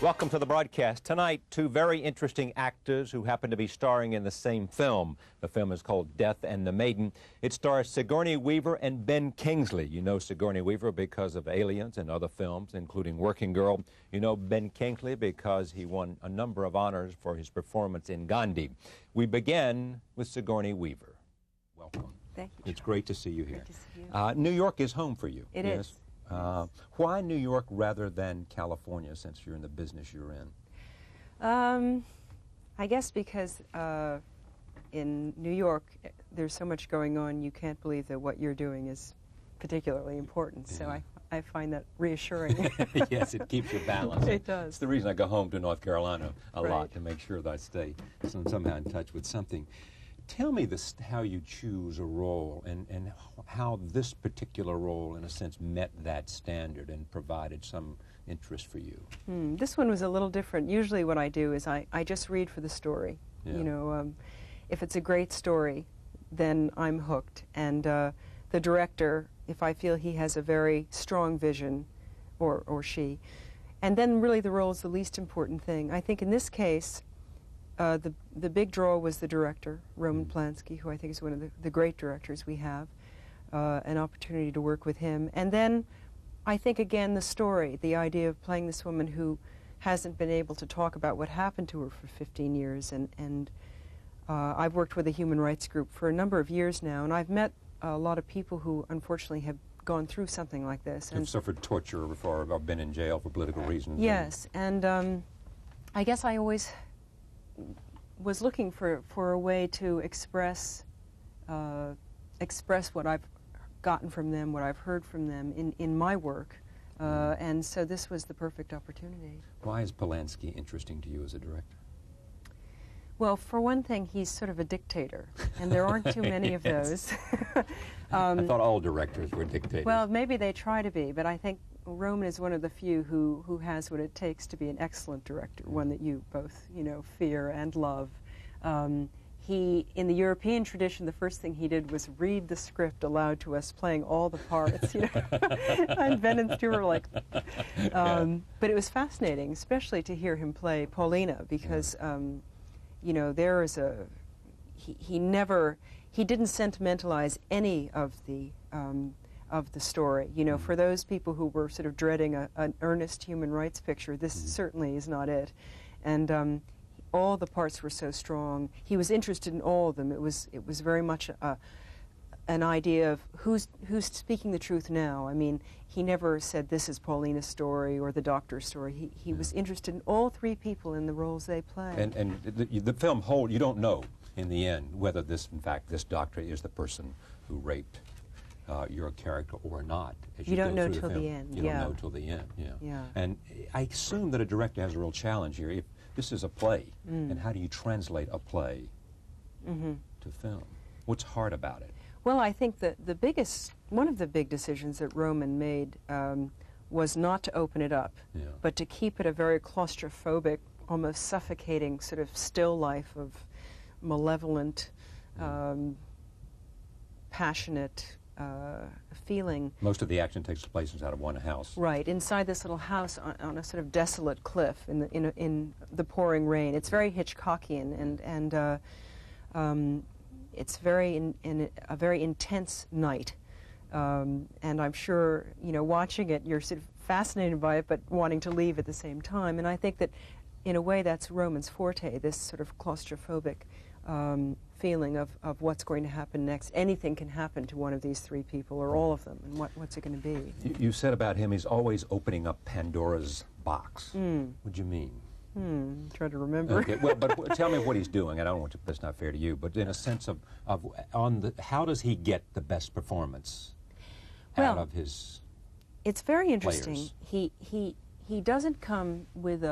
Welcome to the broadcast. Tonight, two very interesting actors who happen to be starring in the same film. The film is called Death and the Maiden. It stars Sigourney Weaver and Ben Kingsley. You know Sigourney Weaver because of Aliens and other films, including Working Girl. You know Ben Kingsley because he won a number of honors for his performance in Gandhi. We begin with Sigourney Weaver. Welcome. Thank you. It's great to see you here. Great to see you. New York is home for you. It is. Why New York rather than California, since you're in the business you're in? I guess because in New York there's so much going on, you can't believe that what you're doing is particularly important. Yeah. So I find that reassuring. Yes, it keeps you balanced. It does. It's the reason I go home to North Carolina a lot, to make sure that I stay somehow in touch with something. Tell me how you choose a role and how this particular role, in a sense, met that standard and provided some interest for you. This one was a little different. Usually what I do is I just read for the story. Yeah. You know, if it's a great story, then I'm hooked. And the director, if I feel he has a very strong vision, or she, and then really the role is the least important thing. I think in this case, the big draw was the director, Roman Polanski, who I think is one of the great directors we have, an opportunity to work with him. And then I think, again, the story, the idea of playing this woman who hasn't been able to talk about what happened to her for 15 years. And I've worked with a human rights group for a number of years now, and I've met a lot of people who unfortunately have gone through something like this. And suffered torture or been in jail for political reasons. Yes, and I guess I always was looking for a way to express what I've gotten from them, what I've heard from them in my work, and so this was the perfect opportunity. Why is Polanski interesting to you as a director? Well, for one thing, he's sort of a dictator, and there aren't too many of those. I thought all directors were dictators. Well, maybe they try to be, but I think Roman is one of the few who has what it takes to be an excellent director, one that you both, fear and love. He, in the European tradition, the first thing he did was read the script aloud to us, playing all the parts, and Ben and Stu were like, but it was fascinating, especially to hear him play Paulina, because, there is he didn't sentimentalize any of the story. For those people who were sort of dreading an earnest human rights picture, this certainly is not it. And all the parts were so strong. He was interested in all of them. It was very much an idea of who's speaking the truth now. I mean, he never said this is Paulina's story or the doctor's story. He was interested in all three people in the roles they play. And the film you don't know in the end whether in fact this doctor is the person who raped your character or not. You don't know till the end. You don't know till the end. Yeah. And I assume that a director has a real challenge here. If this is a play, and how do you translate a play to film? What's hard about it? Well, I think that one of the big decisions that Roman made was not to open it up, but to keep it a very claustrophobic, almost suffocating sort of still life of malevolent, passionate feeling. Most of the action takes place inside of one house. Right, inside this little house on a sort of desolate cliff in the pouring rain. It's very Hitchcockian, and it's in a very intense night. And I'm sure, watching it, you're sort of fascinated by it, but wanting to leave at the same time. And I think that, in a way, that's Roman's forte, this sort of claustrophobic feeling of what's going to happen next. Anything can happen to one of these three people, or all of them, and what's it going to be? You said about him, he's always opening up Pandora's box. What do you mean? Try to remember. Okay, well, but tell me what he's doing. I don't want to, that's not fair to you, but in a sense of how does he get the best performance out of his It's very interesting. Players? He doesn't come with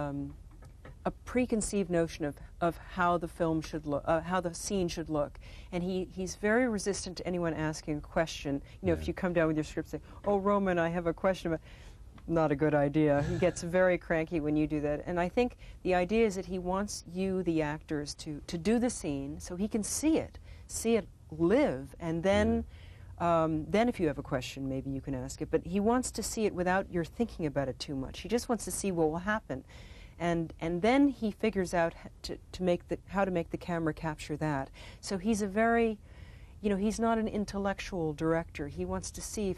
a preconceived notion of how the film should look, how the scene should look, and he's very resistant to anyone asking a question. If you come down with your script and say, "Oh, Roman, I have a question about," not a good idea. He gets very cranky when you do that. And I think the idea is that he wants you, the actors, to do the scene so he can see it live, and then if you have a question, maybe you can ask it. But he wants to see it without your thinking about it too much. He just wants to see what will happen. And then he figures out how to make the camera capture that. So he's a very, he's not an intellectual director. He wants to see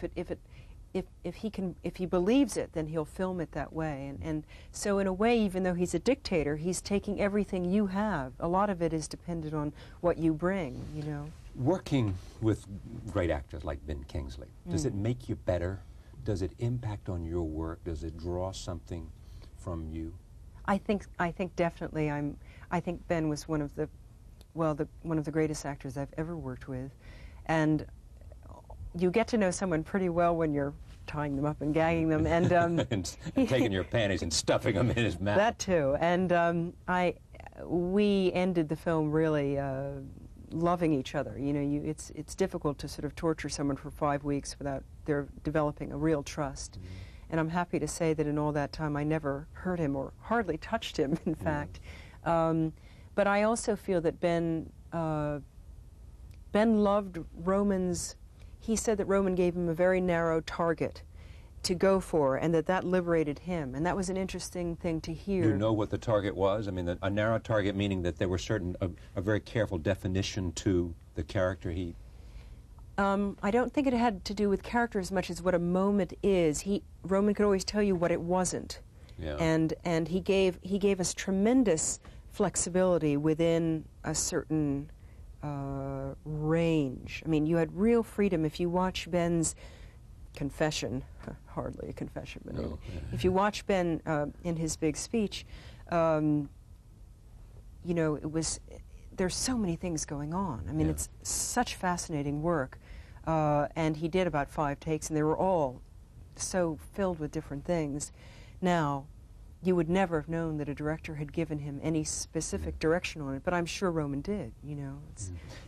if he believes it, then he'll film it that way. And so in a way, even though he's a dictator, he's taking everything you have. A lot of it is dependent on what you bring, Working with great actors like Ben Kingsley, does it make you better? Does it impact on your work? Does it draw something from you? I think definitely. I think Ben was one of the greatest actors I've ever worked with, and you get to know someone pretty well when you're tying them up and gagging them, and and taking your panties and stuffing them in his mouth. That too, and we ended the film really loving each other. It's difficult to sort of torture someone for 5 weeks without their developing a real trust. And I'm happy to say that in all that time I never hurt him or hardly touched him, in fact. But I also feel that Ben loved Roman's. He said that Roman gave him a very narrow target to go for, and that liberated him. And that was an interesting thing to hear. You know what the target was? I mean, a narrow target meaning that there were a very careful definition to the character he... I don't think it had to do with character as much as what a moment is. Roman could always tell you what it wasn't. Yeah. And he gave us tremendous flexibility within a certain range. I mean, you had real freedom. If you watch Ben's confession, hardly a confession, but no. If you watch Ben in his big speech, there's so many things going on. I mean, it's such fascinating work. And he did about 5 takes, and they were all so filled with different things. Now, you would never have known that a director had given him any specific direction on it, but I'm sure Roman did,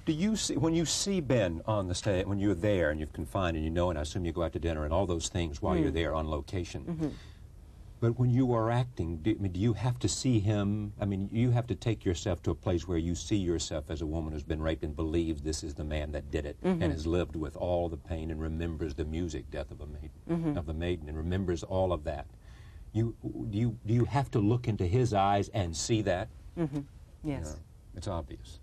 Do you see, when you see Ben on the stage, when you're there and you're confined and and I assume you go out to dinner and all those things while you're there on location, but when you are acting, do you have to see him? I mean, you have to take yourself to a place where you see yourself as a woman who's been raped and believes this is the man that did it and has lived with all the pain and remembers the music, Death of a Maiden, of the Maiden, and remembers all of that. Do you have to look into his eyes and see that? Yes. It's obvious.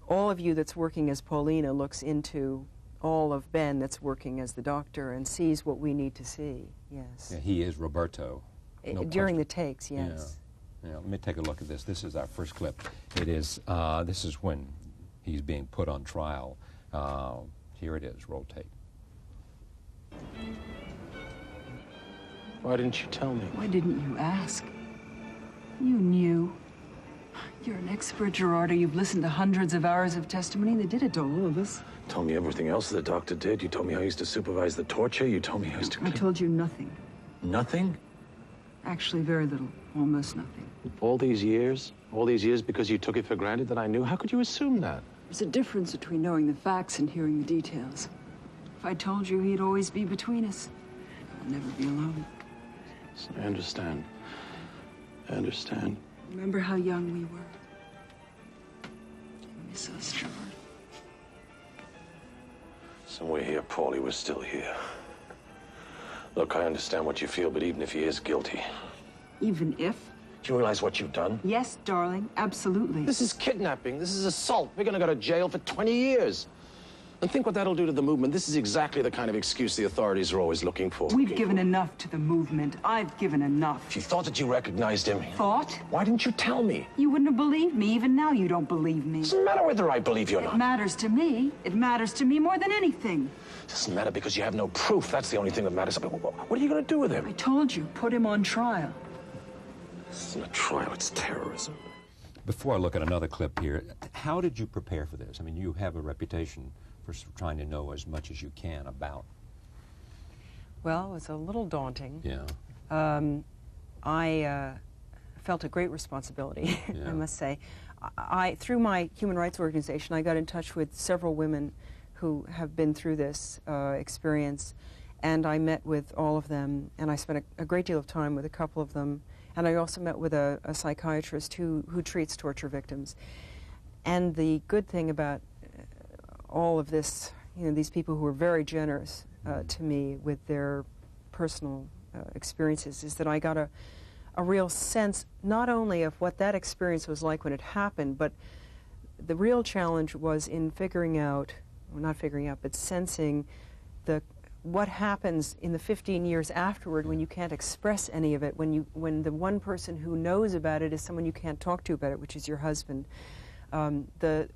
All of you that's working as Paulina looks into all of Ben that's working as the doctor and sees what we need to see, yes. Yeah, he is Roberto. During the takes, yes. Yeah. Let me take a look at this. This is our first clip. It is, this is when he's being put on trial. Here it is, roll tape. Why didn't you tell me? Why didn't you ask? You knew. You're an expert, Gerardo. You've listened to hundreds of hours of testimony. They did it to all of us. Told me everything else the doctor did. You told me how he used to supervise the torture. You told me how he used to... I told you nothing. Nothing? Actually, very little. Almost nothing. All these years? All these years because you took it for granted that I knew? How could you assume that? There's a difference between knowing the facts and hearing the details. If I told you, he'd always be between us. I'd never be alone. I understand. I understand. Remember how young we were? You miss us, Gerard. Somewhere here, Paulie was still here. Look, I understand what you feel, but even if he is guilty... Even if? Do you realize what you've done? Yes, darling, absolutely. This is kidnapping. This is assault. We're gonna go to jail for 20 years. And think what that'll do to the movement. This is exactly the kind of excuse the authorities are always looking for. We've given enough to the movement. I've given enough. If you thought that you recognized him... Thought? Why didn't you tell me? You wouldn't have believed me. Even now, you don't believe me. Doesn't matter whether I believe you or not. It matters to me. It matters to me more than anything. Doesn't matter because you have no proof. That's the only thing that matters. What are you going to do with him? I told you, put him on trial. This isn't a trial. It's terrorism. Before I look at another clip here, how did you prepare for this? I mean, you have a reputation for trying to know as much as you can about. Well, it's a little daunting. Yeah. I felt a great responsibility, I must say. Through my human rights organization, I got in touch with several women who have been through this experience, and I met with all of them, and I spent a great deal of time with a couple of them, and I also met with a psychiatrist who treats torture victims. And the good thing about all of this, these people who were very generous to me with their personal experiences is that I got a real sense not only of what that experience was like when it happened, but the real challenge was in figuring out, well, not figuring out, but sensing what happens in the 15 years afterward when you can't express any of it, when the one person who knows about it is someone you can't talk to about it, which is your husband. The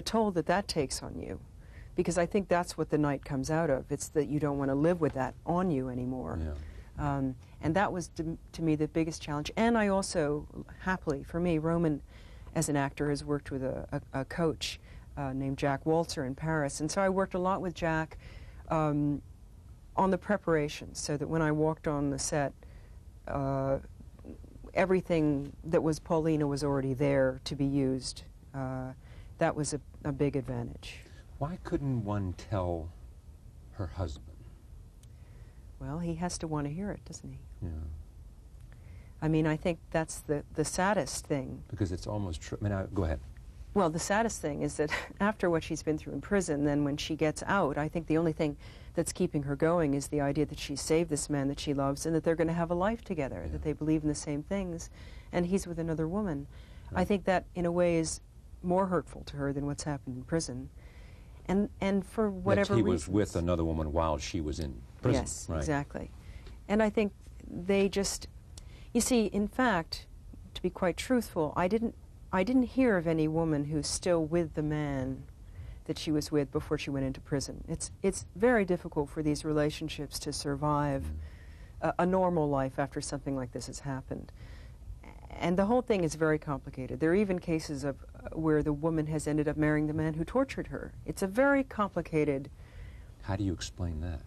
toll that takes on you, because I think that's what the night comes out of. It's that you don't want to live with that on you anymore. Yeah. And that was, to me, the biggest challenge. And I also, happily, for me, Roman, as an actor, has worked with a coach named Jack Walter in Paris. And so I worked a lot with Jack on the preparation, so that when I walked on the set, everything that was Paulina was already there to be used. That was a big advantage. Why couldn't one tell her husband? Well, he has to want to hear it, doesn't he? Yeah. I mean, I think that's the saddest thing. Because it's almost true. I mean, go ahead. Well, the saddest thing is that after what she's been through in prison, then when she gets out, I think the only thing that's keeping her going is the idea that she saved this man that she loves and that they're going to have a life together, that they believe in the same things, and he's with another woman. Right. I think that, in a way, is more hurtful to her than what's happened in prison. And for whatever reason... He was with another woman while she was in prison. Yes, right. Exactly. And I think they just... You see, in fact, to be quite truthful, I didn't hear of any woman who's still with the man that she was with before she went into prison. It's very difficult for these relationships to survive a normal life after something like this has happened. And the whole thing is very complicated. There are even cases of where the woman has ended up marrying the man who tortured her. It's a very complicated... How do you explain that?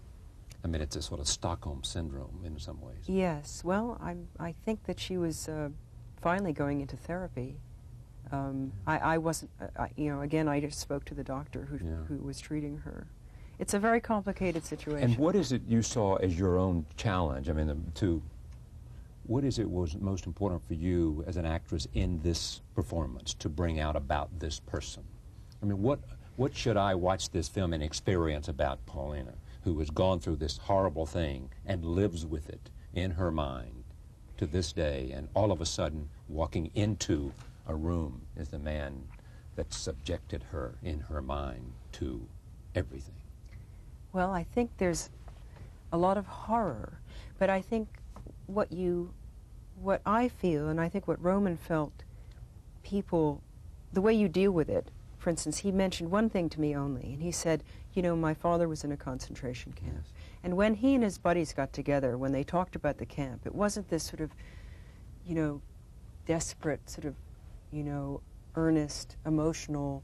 I mean, it's a sort of Stockholm syndrome in some ways. Yes. Well, I think that she was finally going into therapy. I wasn't, you know, again, I just spoke to the doctor who was treating her. It's a very complicated situation. And what is it you saw as your own challenge? I mean, what is it was most important for you as an actress in this performance to bring out about this person? I mean, what should I watch this film and experience about Paulina, who has gone through this horrible thing and lives with it in her mind to this day, and all of a sudden walking into a room is the man that subjected her in her mind to everything? Well, I think there's a lot of horror, but I think what I feel, and I think what Roman felt, people, the way you deal with it, for instance, he mentioned one thing to me only, and he said, you know, my father was in a concentration camp. Yes. And when he and his buddies got together, when they talked about the camp, it wasn't this sort of, you know, desperate sort of, you know, earnest, emotional,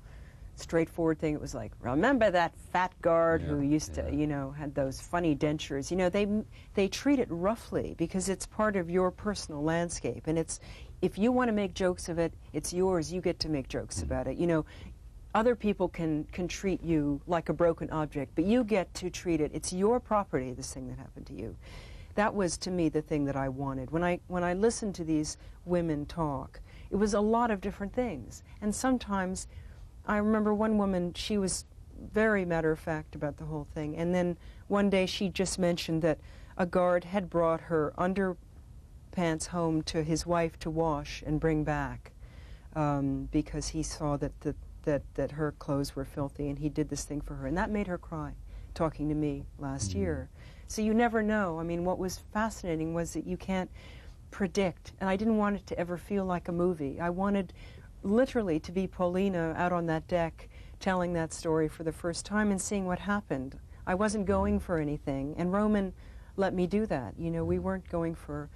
straightforward thing. It was like, remember that fat guard who used to, you know, had those funny dentures. You know, they treat it roughly because it's part of your personal landscape. And it's, if you want to make jokes of it, it's yours. You get to make jokes about it. You know, other people can treat you like a broken object, but you get to treat it. It's your property, this thing that happened to you. That was, to me, the thing that I wanted. When I listened to these women talk, it was a lot of different things. And sometimes, I remember one woman, she was very matter-of-fact about the whole thing. And then one day she just mentioned that a guard had brought her underpants home to his wife to wash and bring back because he saw that her clothes were filthy, and he did this thing for her. And that made her cry, talking to me last year. So you never know. I mean, what was fascinating was that you can't predict, and I didn't want it to ever feel like a movie. I wanted literally to be Paulina out on that deck telling that story for the first time and seeing what happened. I wasn't going for anything, and Roman let me do that. You know, we weren't going for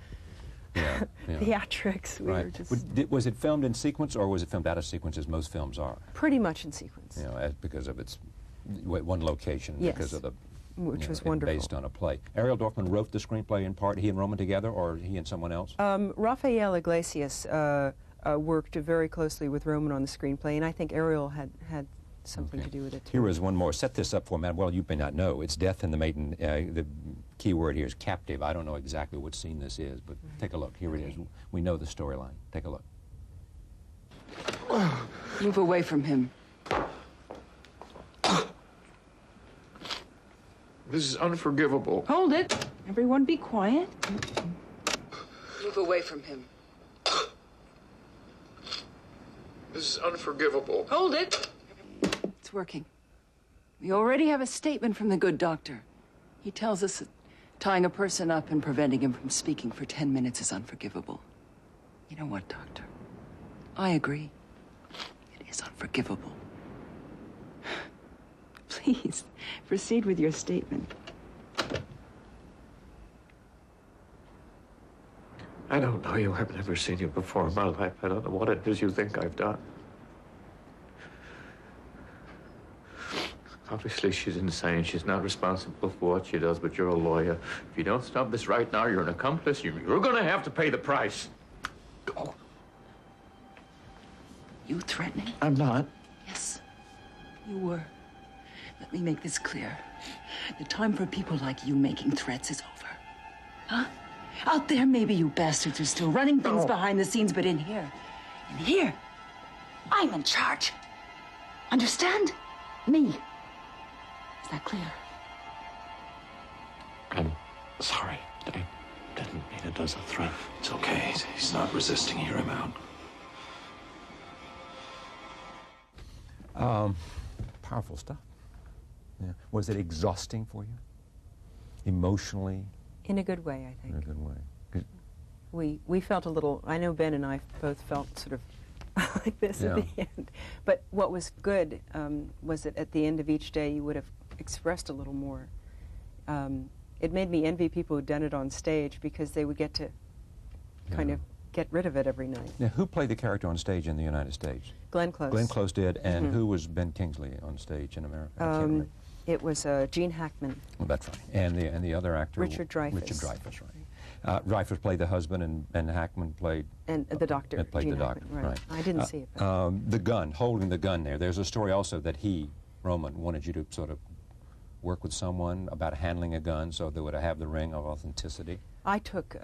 theatrics. We were just... Was it filmed in sequence, or was it filmed out of sequence, as most films are? Pretty much in sequence. You know, because of its one location, because of the... Which was wonderful. Based on a play. Ariel Dorfman wrote the screenplay in part, he and Roman together, or he and someone else? Rafael Iglesias worked very closely with Roman on the screenplay, and I think Ariel had something to do with it, too. Here is one more. Set this up for me. Well, you may not know. It's Death and the Maiden. The key word here is captive. I don't know exactly what scene this is, but take a look. Here it is. We know the storyline. Take a look. Move away from him. This is unforgivable. Hold it. Everyone be quiet. Move away from him. This is unforgivable. Hold it. It's working. We already have a statement from the good doctor. He tells us that tying a person up and preventing him from speaking for 10 minutes is unforgivable. You know what, doctor? I agree. It is unforgivable. Please, proceed with your statement. I don't know you. I've never seen you before in my life. I don't know what it is you think I've done. Obviously, she's insane. She's not responsible for what she does, but you're a lawyer. If you don't stop this right now, you're an accomplice. You're going to have to pay the price. Go. You threatening? I'm not. Yes, you were. Let me make this clear. The time for people like you making threats is over. Huh? Out there, maybe you bastards are still running things behind the scenes, but in here, I'm in charge. Understand? Me. Is that clear? I'm sorry. I didn't mean it as a threat. It's okay. He's not resisting. Hear him out. Powerful stuff. Yeah. Was it exhausting for you? Emotionally? In a good way, I think. In a good way. Good. We felt a little, I know Ben and I both felt sort of like this at the end. But what was good was that at the end of each day you would have expressed a little more. It made me envy people who'd done it on stage because they would get to kind of get rid of it every night. Now, who played the character on stage in the United States? Glenn Close. Glenn Close did, and who was Ben Kingsley on stage in America? I can't remember. It was Gene Hackman. Well, that's right. And the other actor? Richard Dreyfuss. Richard Dreyfuss, right. Dreyfuss played the husband, and Hackman played... And the doctor. Played Gene the doctor, Hackman, right. I didn't see it. The gun, holding the gun there. There's a story also that Roman, wanted you to sort of work with someone about handling a gun so they would have the ring of authenticity. I took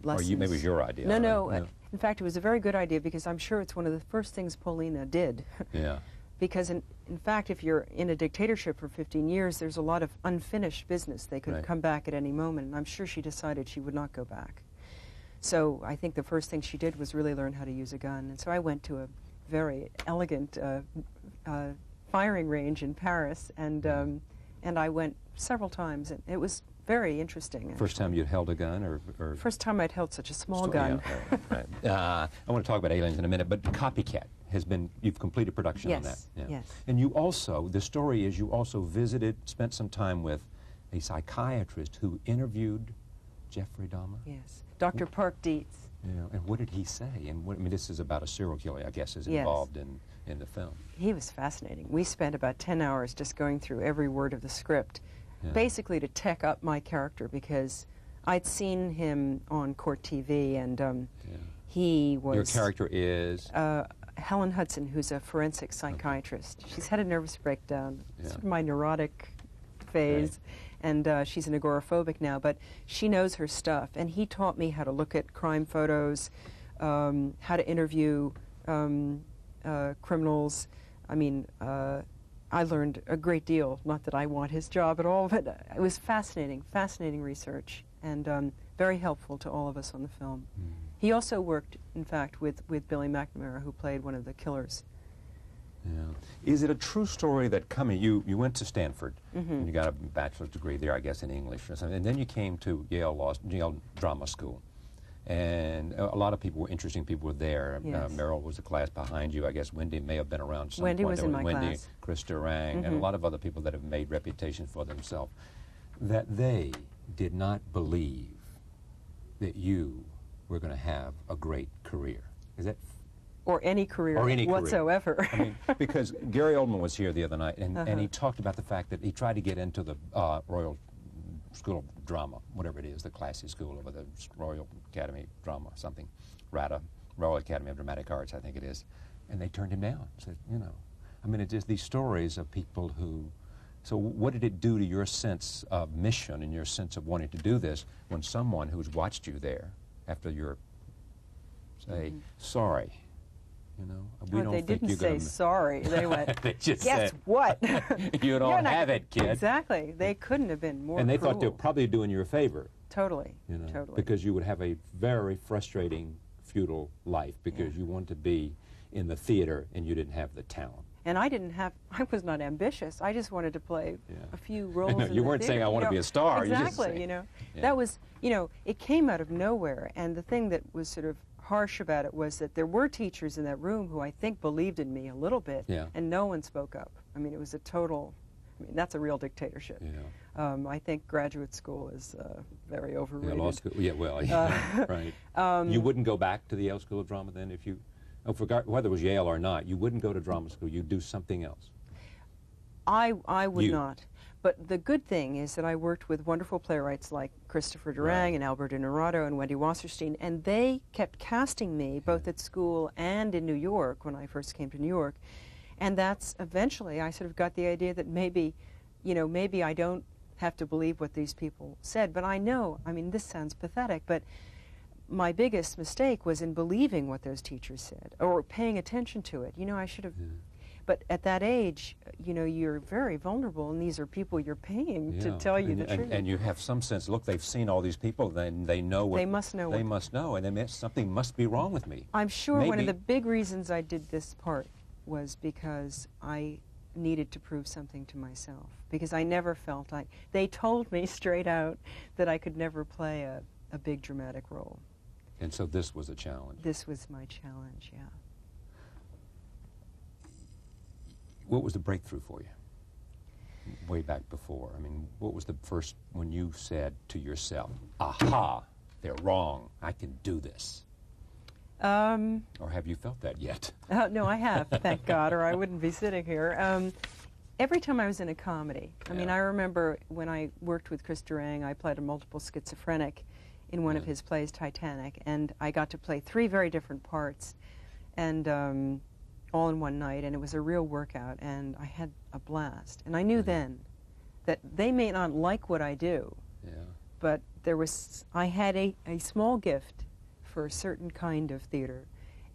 lessons. Or maybe it was your idea. No. In fact, it was a very good idea because I'm sure it's one of the first things Paulina did. Yeah. Because, in fact, if you're in a dictatorship for 15 years, there's a lot of unfinished business. They could come back at any moment, and I'm sure she decided she would not go back. So I think the first thing she did was really learn how to use a gun. And so I went to a very elegant firing range in Paris, and I went several times, and it was very interesting. Actually. First time you'd held a gun, or first time I'd held such a small gun. Yeah, right. I want to talk about Aliens in a minute, but Copycat has been, you've completed production on that. Yeah. Yes. And you also, the story is you also spent some time with a psychiatrist who interviewed Jeffrey Dahmer. Yes, Dr. Park Dietz. Yeah, and what did he say? And I mean, this is about a serial killer, I guess, is involved in the film. He was fascinating. We spent about 10 hours just going through every word of the script, basically to tech up my character, because I'd seen him on Court TV, and he was... Your character is? Helen Hudson, who's a forensic psychiatrist. She's had a nervous breakdown, sort of my neurotic phase, and she's an agoraphobic now, but she knows her stuff, and he taught me how to look at crime photos, how to interview criminals. I mean, I learned a great deal, not that I want his job at all, but it was fascinating research, and very helpful to all of us on the film. He also worked, in fact, with Billy McNamara, who played one of the killers. Yeah. Is it a true story that you went to Stanford, and you got a bachelor's degree there, I guess, in English or something, and then you came to Yale Drama School, and a lot of people, interesting people were there. Yes. Meryl was the class behind you. I guess Wendy may have been around some Wendy point. was in my class. Chris Durang, and a lot of other people that have made reputations for themselves, that they did not believe that you were going to have a great career. Is that... Or any career whatsoever. I mean, because Gary Oldman was here the other night, and he talked about the fact that he tried to get into the Royal School of Drama, whatever it is, the classy school over the Royal Academy of Drama, something, RADA, Royal Academy of Dramatic Arts, I think it is, and they turned him down. Said, you know, I mean, it's just these stories of people who... So what did it do to your sense of mission and your sense of wanting to do this when someone who's watched you there after you're, say, sorry, You know, we don't they think didn't you're say gonna... sorry. They went, They just guess said, what? you don't You're not have gonna-" it, kid. Exactly. They couldn't have been more And they cruel. thought they were probably doing you a favor. Totally. You know, Totally. because you would have a very frustrating, futile life because you wanted to be in the theater and you didn't have the talent. And I was not ambitious. I just wanted to play a few roles No, in you the weren't saying, theater, I want to be a star. Exactly, You just saying, you know. yeah. That was, you know, it came out of nowhere. And the thing that was sort of harsh about it was that there were teachers in that room who I think believed in me a little bit, and no one spoke up. I mean, it was a total, I mean, that's a real dictatorship. Yeah. I think graduate school is very overrated. Yeah, law school. Yeah, well, yeah, right. You wouldn't go back to the Yale School of Drama then if you... Oh, forgot whether it was Yale or not. You wouldn't go to drama school. You'd do something else. I would not. But the good thing is that I worked with wonderful playwrights like Christopher Durang and Alberto Narado and Wendy Wasserstein, and they kept casting me both at school and in New York when I first came to New York. And that's eventually I sort of got the idea that maybe, you know, maybe I don't have to believe what these people said. But I know, I mean, this sounds pathetic, but my biggest mistake was in believing what those teachers said or paying attention to it. You know, I should have... But at that age, you know, you're very vulnerable, and these are people you're paying to tell you the truth. And you have some sense, look, they've seen all these people, then they know what... They must know. They must know, and then something must be wrong with me. I'm sure one of the big reasons I did this part was because I needed to prove something to myself, because I never felt they told me straight out that I could never play a big dramatic role. And so this was a challenge. This was my challenge, yeah. What was the breakthrough for you way back before? I mean, what was the first when you said to yourself, aha, they're wrong, I can do this? Or have you felt that yet? No, I have, thank God, or I wouldn't be sitting here. Every time I was in a comedy, I mean, I remember when I worked with Chris Durang, I played a multiple schizophrenic in one of his plays, Titanic, and I got to play 3 very different parts, and all in one night, and it was a real workout, and I had a blast. And I knew then that they may not like what I do, but I had a small gift for a certain kind of theater,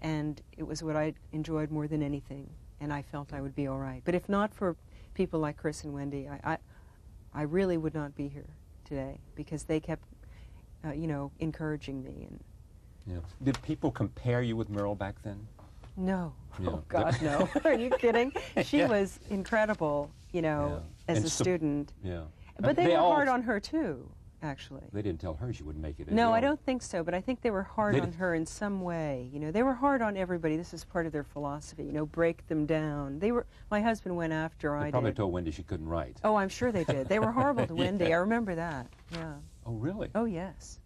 and it was what I enjoyed more than anything, and I felt I would be all right. But if not for people like Chris and Wendy, I really would not be here today, because they kept you know, encouraging me. And Did people compare you with Meryl back then? No. Oh, God, no. Are you kidding? She was incredible, you know, as a student. But they were hard on her, too, actually. They didn't tell her she wouldn't make it. No, I don't think so, but I think they were hard on her in some way. You know, they were hard on everybody. This is part of their philosophy, you know, break them down. My husband went after I did. They probably told Wendy she couldn't write. Oh, I'm sure they did. They were horrible to Wendy. I remember that, yeah. Oh, really? Oh, yes.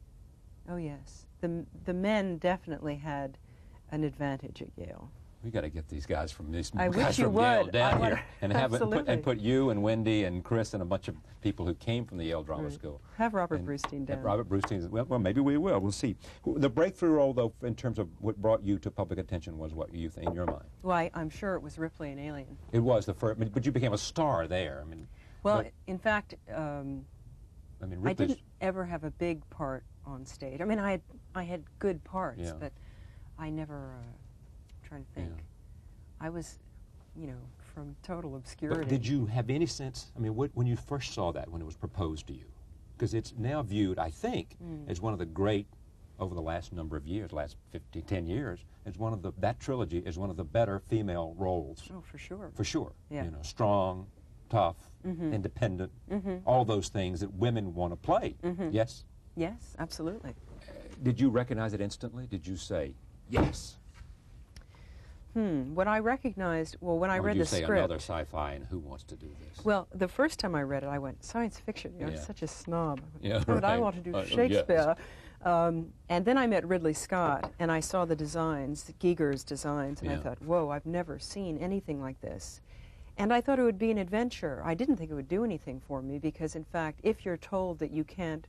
Oh, yes. The men definitely had an advantage at Yale. We got to get these guys from Yale would. down here and have Absolutely. put you and Wendy and Chris and a bunch of people who came from the Yale Drama School. Have Robert Brustein down. Robert Brustein. Well, maybe we will. We'll see. The breakthrough role, though, in terms of what brought you to public attention, was what you think in your mind? Well, I'm sure it was Ripley in Alien. It was the first, but you became a star there. I mean. Well, in fact, I mean, I didn't ever have a big part on stage. I mean, I had good parts, but I never. Trying to think. I was, you know, from total obscurity. But did you have any sense, I mean, when you first saw that, when it was proposed to you? Because it's now viewed, I think, as one of the great, over the last number of years, last 10 years, as one of that trilogy is one of the better female roles. Oh, for sure. For sure. Yeah. You know, strong, tough, independent, all those things that women want to play. Yes? Yes, absolutely. Did you recognize it instantly? Did you say, yes? What I recognized, well, when I read the script... Or did you say another sci-fi and who wants to do this? Well, the first time I read it, I went, science fiction, you know, such a snob. Yeah, but I want to do Shakespeare. Yes. And then I met Ridley Scott, and I saw the designs, Giger's designs, and I thought, whoa, I've never seen anything like this. And I thought it would be an adventure. I didn't think it would do anything for me, because, in fact, if you're told that you can't,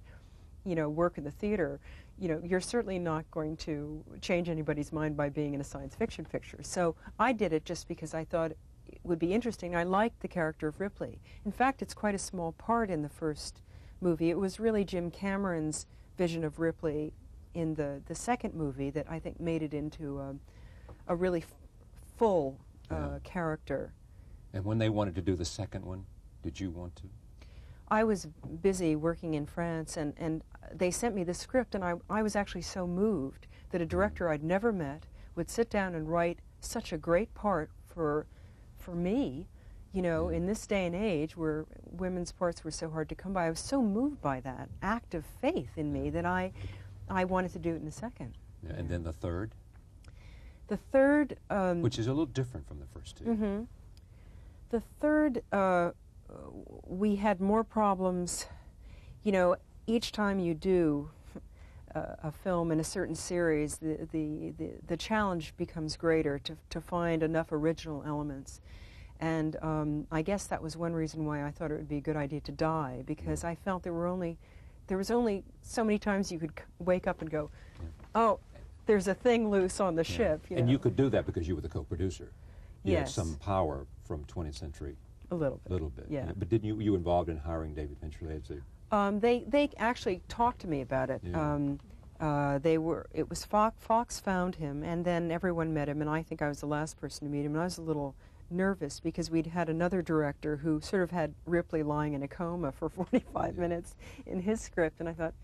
you know, work in the theater, you know, you're certainly not going to change anybody's mind by being in a science fiction picture. So I did it just because I thought it would be interesting. I liked the character of Ripley. In fact, it's quite a small part in the first movie. It was really Jim Cameron's vision of Ripley in the second movie that I think made it into a really full Yeah. character. And when they wanted to do the second one, did you want to? I was busy working in France, and they sent me the script, and I was actually so moved that a director I'd never met would sit down and write such a great part for me, you know, in this day and age where women's parts were so hard to come by. I was so moved by that act of faith in me that I wanted to do it in the second. Yeah. And then the third? The third... which is a little different from the first two. Mm-hmm. The third, we had more problems. You know, each time you do a film in a certain series, the challenge becomes greater to find enough original elements. And I guess that was one reason why I thought it would be a good idea to die, because I felt there was only so many times you could wake up and go, oh, there's a thing loose on the ship. You and know? you could do that because you were the co-producer. You had Yes. some power from 20th Century. A little bit. A little bit. Yeah. But didn't you involved in hiring David Fincherly as a... They actually talked to me about it. Yeah. It was Fox found him, and then everyone met him, and I think I was the last person to meet him, and I was a little nervous because we'd had another director who sort of had Ripley lying in a coma for 45 minutes in his script, and I thought,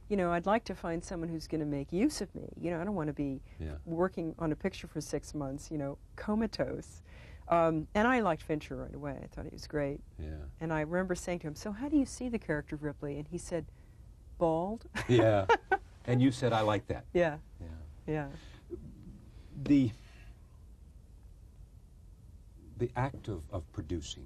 you know, I'd like to find someone who's going to make use of me. You know, I don't want to be working on a picture for 6 months, you know, comatose. And I liked Fincher right away. I thought he was great. Yeah. And I remember saying to him, so how do you see the character of Ripley? And he said, bald. Yeah. And you said, I like that. Yeah. Yeah. Yeah. The act of producing,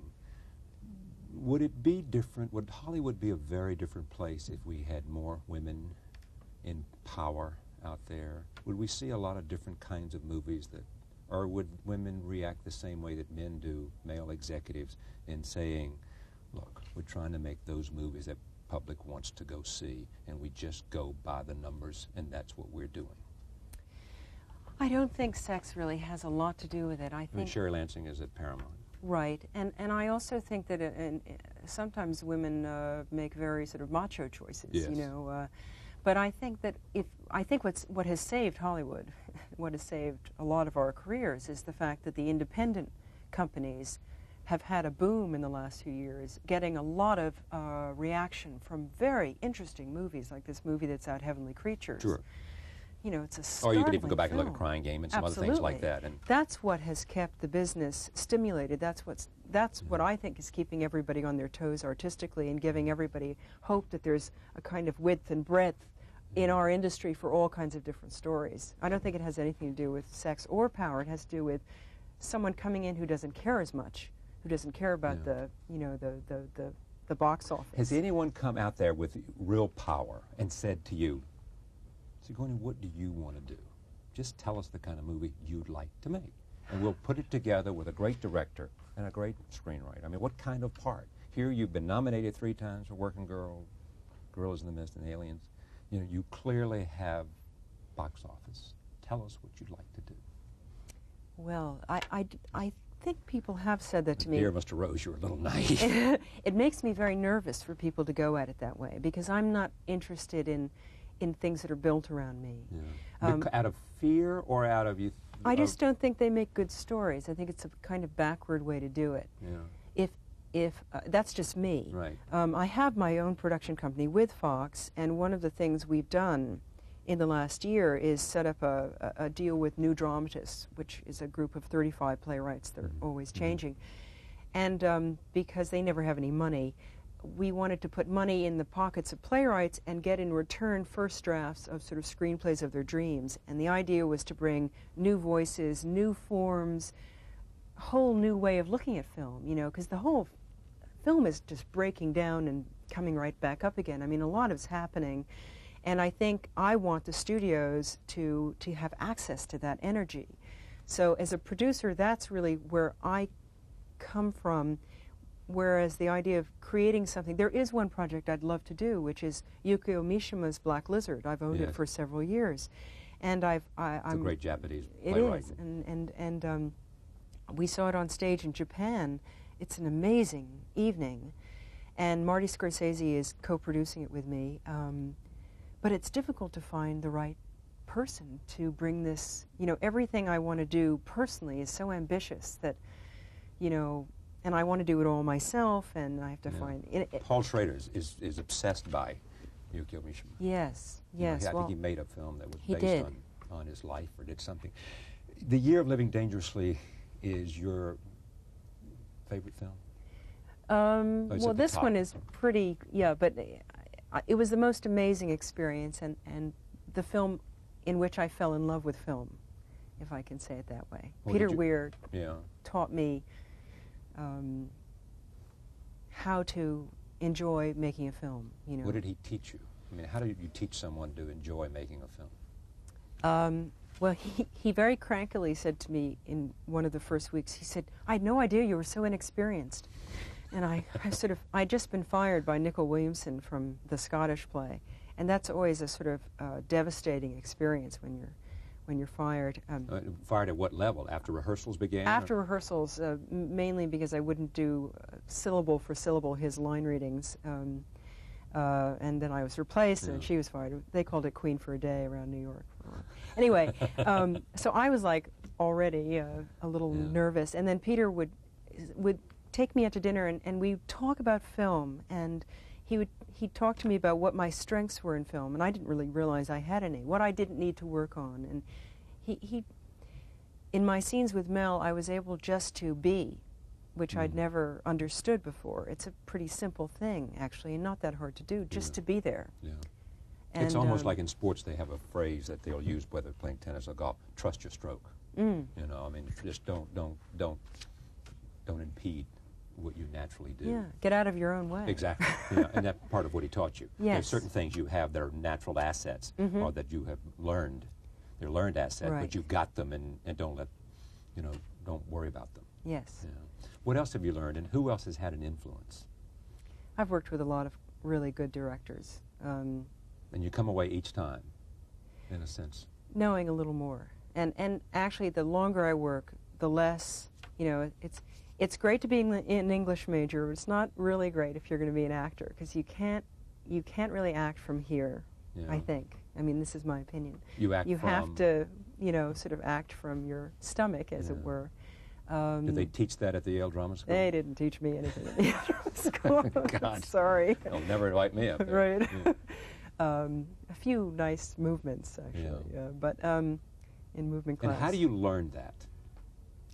would it be different? Would Hollywood be a very different place if we had more women in power out there? Would we see a lot of different kinds of movies that, or would women react the same way that men do, male executives, in saying, look, we're trying to make those movies that public wants to go see, and we just go by the numbers, and that's what we're doing? I don't think sex really has a lot to do with it. I I mean, think Sherry Lansing is at Paramount. right, and I also think that sometimes women make very sort of macho choices. Yes. You know, but I think that what has saved Hollywood, what has saved a lot of our careers, is the fact that the independent companies have had a boom in the last few years, getting a lot of reaction from very interesting movies, like this movie that's out, Heavenly Creatures. Sure. You know, it's a Or startling you could even go back and look film. at Crying Game and some Absolutely. other things like that. And That's what has kept the business stimulated. That's what I think is keeping everybody on their toes artistically and giving everybody hope that there's a kind of width and breadth in our industry for all kinds of different stories. I don't think it has anything to do with sex or power. It has to do with someone coming in who doesn't care as much, who doesn't care about the box office. has anyone come out there with real power and said to you, Sigourney, what do you want to do? Just tell us the kind of movie you'd like to make, and we'll put it together with a great director and a great screenwriter. I mean, what kind of part? Here you've been nominated 3 times for Working Girl, Gorillas in the Mist, and Aliens. You know, you clearly have box office. Tell us what you'd like to do. Well, I think people have said that to me. Dear Mr. Rose, you're a little naive. It makes me very nervous for people to go at it that way, because I'm not interested in things that are built around me. Yeah. Out of fear or out of you? I just don't think they make good stories. I think it's a kind of backward way to do it. Yeah. If that's just me. Right. I have my own production company with Fox, and one of the things we've done in the last year is set up a deal with New Dramatists, which is a group of 35 playwrights that are always changing. And because they never have any money, we wanted to put money in the pockets of playwrights and get in return first drafts of sort of screenplays of their dreams. And the idea was to bring new voices, new forms, a whole new way of looking at film, you know, because the whole film is just breaking down and coming right back up again. I mean, a lot is happening. And I think I want the studios to have access to that energy. So as a producer, that's really where I come from. Whereas the idea of creating something, there is one project I'd love to do, which is Yukio Mishima's Black Lizard. I've owned it for several years, and it's a great Japanese It playwright. is, and we saw it on stage in Japan. It's an amazing evening, and Marty Scorsese is co-producing it with me. But it's difficult to find the right person to bring this, you know, everything I want to do personally is so ambitious that, you know, and I want to do it all myself, and I have to find it. Paul Schrader is obsessed by Yukio Mishima. Yes, You know, yes. I well, think he made a film that was he based did. on his life or did something. The Year of Living Dangerously is your favorite film? Or is well, it the this top? one is pretty, yeah, but it was the most amazing experience, and the film in which I fell in love with film, if I can say it that way. Well, Peter did you- Weir Yeah. taught me how to enjoy making a film, you know. What did he teach you? I mean, how do you teach someone to enjoy making a film? Well, he very crankily said to me in one of the first weeks, he said, I had no idea you were so inexperienced. And I'd just been fired by Nicol Williamson from the Scottish play. And that's always a sort of devastating experience when you're fired. Fired at what level? After rehearsals began? After rehearsals, mainly because I wouldn't do syllable for syllable his line readings. And then I was replaced, and she was fired. They called it Queen for a Day around New York. Anyway, so I was like already a little nervous. And then Peter would take me out to dinner, and we'd talk about film, and he'd talk to me about what my strengths were in film, and I didn't really realize I had any, what I didn't need to work on. And he in my scenes with Mel, I was able just to be, which I'd never understood before. It's a pretty simple thing, actually, and not that hard to do, just to be there. Yeah. And, It's almost like in sports they have a phrase that they'll use whether playing tennis or golf, trust your stroke. You know, I mean, just don't impede what you naturally do. Yeah, get out of your own way. Exactly. Yeah, and that's part of what he taught you. There's Yes. certain things you have that are natural assets or that you have learned. They're learned assets, Right. but you've got them and don't let, you know, don't worry about them. Yes. Yeah. What else have you learned, and who else has had an influence? I've worked with a lot of really good directors, And you come away each time, in a sense. knowing a little more. And actually, the longer I work, the less, you know, it's great to be an English major, but it's not really great if you're going to be an actor, because you can't really act from here, Yeah. I think. I mean, this is my opinion. You act You have from- to, you know, sort of act from your stomach, as it Yeah. were. Did they teach that at the Yale Drama School? They didn't teach me anything at the drama school. God. Sorry. They'll never invite me up there. Right. Yeah. A few nice movements, actually, but in movement class. And how do you learn that?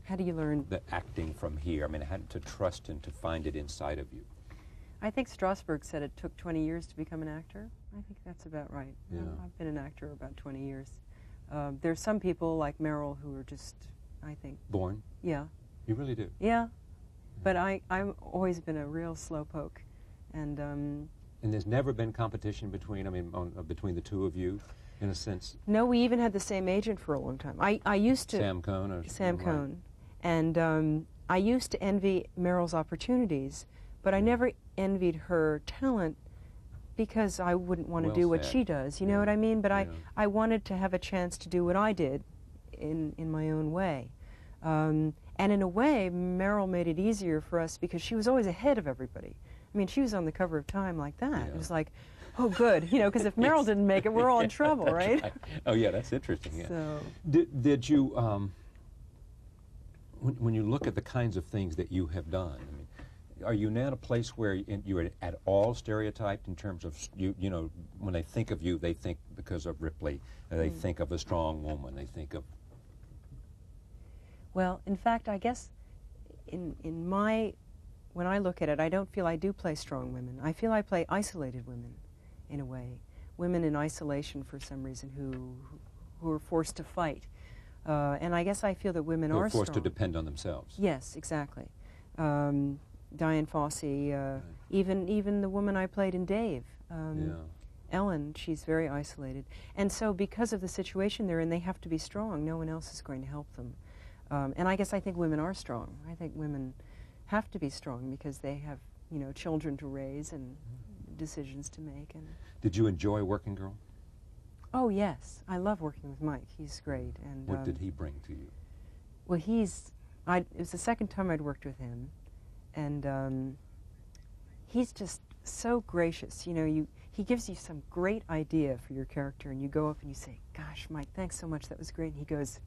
How do you learn? The acting from here. I mean, how to trust and to find it inside of you. I think Strasberg said it took 20 years to become an actor. I think that's about right. Yeah. I've been an actor about 20 years. There's some people like Meryl who are just, I think, Born? yeah. You really do. Yeah. But I've always been a real slowpoke. And And there's never been competition between, I mean, between the two of you, in a sense. no, we even had the same agent for a long time. I used to... Sam Cohn or Sam right. Cohn. And I used to envy Meryl's opportunities, but I never envied her talent because I wouldn't want to Well do what said. she does. You know Yeah. what I mean? But Yeah. I wanted to have a chance to do what I did in my own way. And in a way, Meryl made it easier for us because she was always ahead of everybody. I mean, she was on the cover of Time like that. Yeah. It was like, oh, good, you know, because if Meryl didn't make it, we're all in trouble, That's right? Oh, yeah, that's interesting. Yeah. So, Did you, when you look at the kinds of things that you have done, I mean, are you now at a place where you're at all stereotyped in terms of, you know, when they think of you, they think because of Ripley, they think of a strong woman, they think of... well, in fact, I guess when I look at it, I don't feel I do play strong women. I feel I play isolated women, in a way. Women in isolation for some reason who are forced to fight. And I guess I feel that women Who are are forced strong. to depend on themselves. Yes, exactly. Diane Fossey, even the woman I played in Dave, Ellen, she's very isolated. And so because of the situation they're in, they have to be strong. No one else is going to help them. And I guess I think women are strong. I think women have to be strong because they have, you know, children to raise and decisions to make. And Did you enjoy Working Girl? oh yes, I love working with Mike. He's great. And What did he bring to you? well, it was the second time I'd worked with him, and he's just so gracious. You know, he gives you some great idea for your character, and you go up and you say, "Gosh, Mike, thanks so much. That was great." And he goes,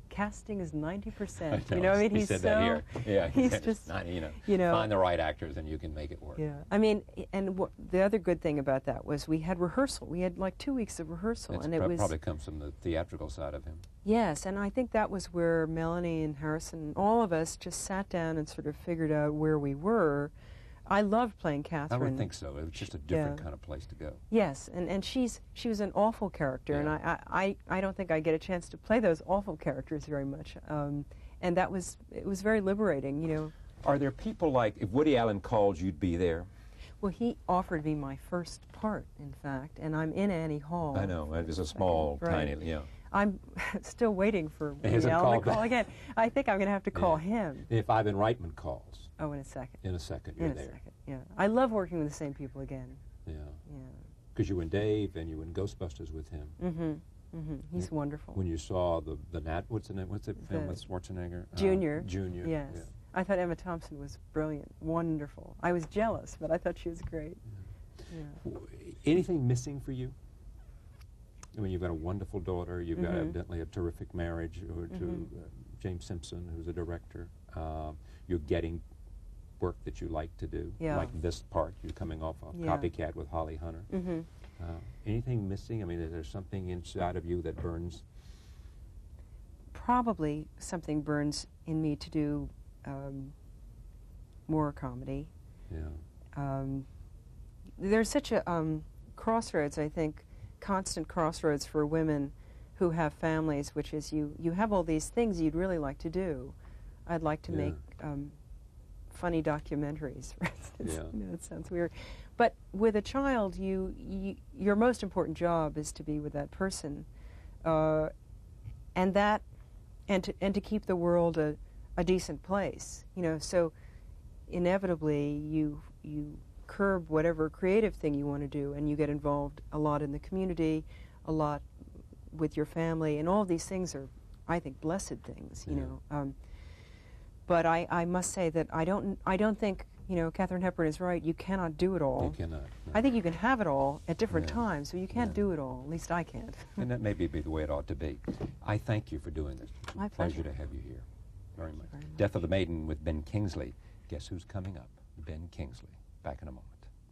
"Casting is 90%." You know, I mean, he said that here. Yeah, he's just, 90, you know, find the right actors and you can make it work. Yeah, I mean, and the other good thing about that was we had rehearsal. We had like 2 weeks of rehearsal, and it was probably comes from the theatrical side of him. Yes, and I think that was where Melanie and Harrison, all of us, just sat down and sort of figured out where we were. I loved playing Catherine. I would think so. It was just a different kind of place to go. Yes, and she was an awful character, and I don't think I get a chance to play those awful characters very much. And it was very liberating, you know. Are there people like, if Woody Allen called, you'd be there? Well, he offered me my first part, in fact, and I'm in Annie Hall. I know, it was a small, tiny, yeah. I'm still waiting for Woody Allen to call again. I think I'm going to have to call him. If Ivan Reitman calls. Oh, in a second. In a second, you're there. In a second, yeah. I love working with the same people again. Yeah. Yeah. Because you were in Dave and you were in Ghostbusters with him. Mm-hmm. Mm-hmm. He's wonderful. When you saw the Nat, what's the film with Schwarzenegger? Junior. Junior. Yes. Yeah. I thought Emma Thompson was brilliant, wonderful. I was jealous, but I thought she was great. Yeah. Anything missing for you? I mean, you've got a wonderful daughter. You've got evidently a terrific marriage to James Simpson, who's a director. You're getting work that you like to do, like this part. You're coming off a Copycat with Holly Hunter. Anything missing? I mean, is there something inside of you that burns? Probably something burns in me to do more comedy. Yeah. There's such a crossroads, I think, constant crossroads for women who have families, which is you have all these things you'd really like to do. I'd like to make funny documentaries, for instance. Yeah. You know, it sounds weird. But with a child, your most important job is to be with that person, and to keep the world a decent place. You know, so inevitably you curb whatever creative thing you want to do, and you get involved a lot in the community, a lot with your family, and all these things are, I think, blessed things. You know. But I must say that I don't think, you know, Katharine Hepburn is right. You cannot do it all. You cannot. No. I think you can have it all at different times, but you can't do it all. At least I can't. And that may be the way it ought to be. I thank you for doing this. It's My a pleasure pleasure. to have you here. Very much. Death of the Maiden with Ben Kingsley. Guess who's coming up? Ben Kingsley. Back in a moment.